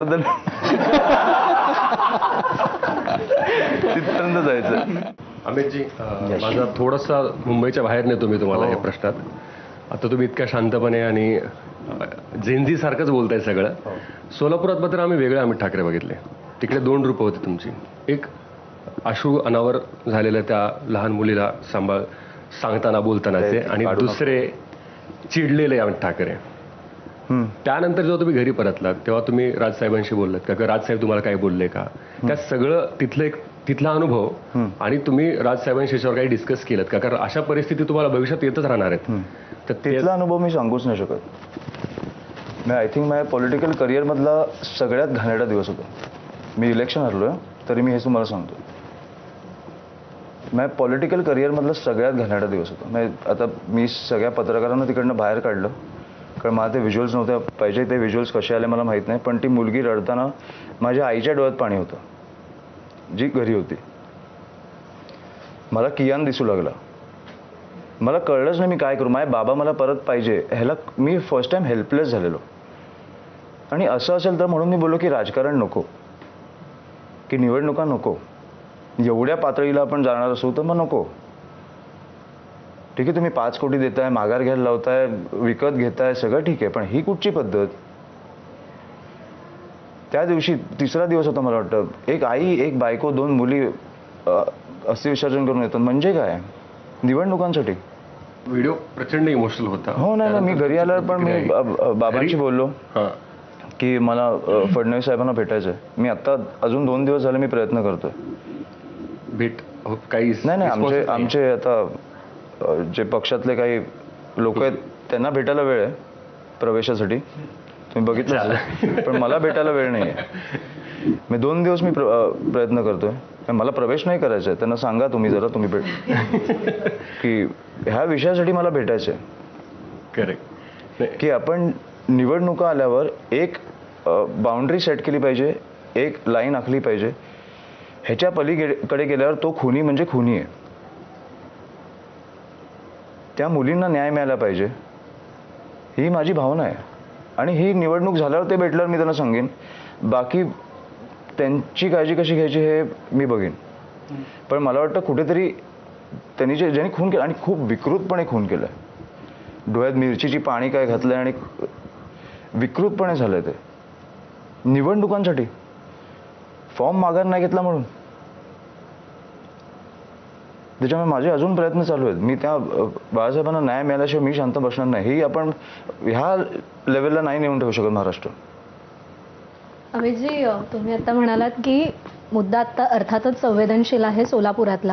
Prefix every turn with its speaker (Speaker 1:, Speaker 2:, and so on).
Speaker 1: तिथपर्यंत जायचं.
Speaker 2: अमितजी, माझा थोडासा मुंबईच्या बाहेर नेतो मी तुम्हाला या प्रश्नात. आता तुम्ही इतक्या शांतपणे आणि जेनझी सारखंच बोलताय सगळं. सोलापुरात मात्र आम्ही वेगळे अमित ठाकरे बघितले. तिकडे दोन रूपं होती तुमची. एक अश्रू अनावर झालेल्या त्या लहान मुलीला सांगताना बोलतानाचे, आणि दुसरे चिडलेले अमित ठाकरे. त्यानंतर जेव्हा तुम्ही घरी परतलात तेव्हा तुम्ही राजसाहेबांशी बोललात का, राजसाहेब तुम्हाला काय बोलले का, त्या सगळं तिथला अनुभव, आणि तुम्ही राजसाहेबांशी याच्यावर काही डिस्कस केलं का, कारण अशा परिस्थिती तुम्हाला भविष्यात येतच राहणार आहेत.
Speaker 1: तर तिथला अनुभव मी सांगूच नाही शकत. मी आय थिंक माझ्या पॉलिटिकल करिअरमधला सगळ्यात घाणेरडा दिवस होता. मी इलेक्शन हरलोय तरी मी हे तुम्हाला सांगतो, माझ्या पॉलिटिकल करिअरमधला सगळ्यात घाणेरडा दिवस होता. आता मी सगळ्या पत्रकारांना तिकडनं बाहेर काढलं, कारण मला ते व्हिज्युअल्स नव्हते पाहिजे. ते व्हिज्युअल्स कसे आले मला माहीत नाही, पण ती मुलगी रडताना माझ्या आईच्या डोळ्यात पाणी होतं, जी घरी होती. मला कियान दिसू लागला. मला कळलंच नाही मी काय करू. माझे बाबा मला परत पाहिजे, ह्याला मी फर्स्ट टाइम हेल्पलेस झालेलो. आणि असं असेल तर म्हणून मी बोललो की राजकारण नको, की निवडणुका नको, एवढ्या पातळीला आपण जाणार असू तर मग नको. ठीक आहे, तुम्ही 5 कोटी देताय, माघार घ्यायला लावताय, विकत घेताय, सगळं ठीक आहे, पण ही कुठची पद्धत. त्या दिवशी तिसरा दिवस होता मला वाटतं. एक आई, एक बायको, 2 मुली अस्थि विसर्जन करून येतात म्हणजे काय, निवडणुकांसाठी.
Speaker 2: व्हिडिओ प्रचंड इमोशनल होता.
Speaker 1: हो नाही ना, मी घरी आल्यावर पण मी बाबांशी बोललो की मला फडणवीस साहेबांना भेटायचं आहे. मी आत्ता अजून 2 दिवस झाले मी प्रयत्न करतोय.
Speaker 2: भेट काही
Speaker 1: नाही, आमचे आता जे पक्षातले काही लोक आहेत त्यांना भेटायला वेळ आहे प्रवेशासाठी, तुम्ही बघितलं असेल, पण मला भेटायला वेळ नाही आहे. मी 2 दिवस मी प्रयत्न करतोय. मला प्रवेश नाही करायचा आहे. त्यांना सांगा तुम्ही जरा, तुम्ही की ह्या विषयासाठी मला भेटायचं आहे.
Speaker 2: करेक्ट.
Speaker 1: की आपण निवडणुका आल्यावर एक बाउंड्री सेट केली पाहिजे, एक लाईन आखली पाहिजे. ह्याच्या पलीकडे गेल्यावर तो खुनी म्हणजे खुनी आहे. त्या मुलींना न्याय मिळाला पाहिजे, ही माझी भावना आहे. आणि ही निवडणूक झाल्यावर ते भेटल्यावर मी त्यांना सांगेन. बाकी त्यांची काळजी कशी घ्यायची हे मी बघेन. पण मला वाटतं कुठेतरी त्यांनी ज्यांनी खून केला, आणि खूप विकृतपणे खून केला, डोळ्यात मिरचीची पाणी काय घातलंय आणि विकृतपणे झालंय ते निवडणुकांसाठी. फॉर्म माघार नाही घेतला म्हणून. त्याच्यामुळे माझे अजून प्रयत्न चालू आहेत. मी त्या बाळासाहेबांना न्याय मिळाल्याशिवाय मी शांत बसणार नाही. ही आपण ह्या लेवलला नाही नेऊन ठेवू शकत महाराष्ट्र.
Speaker 3: अमितजी, तुम्ही आता म्हणालात की मुद्दा आता अर्थातच संवेदनशील आहे सोलापुरातला.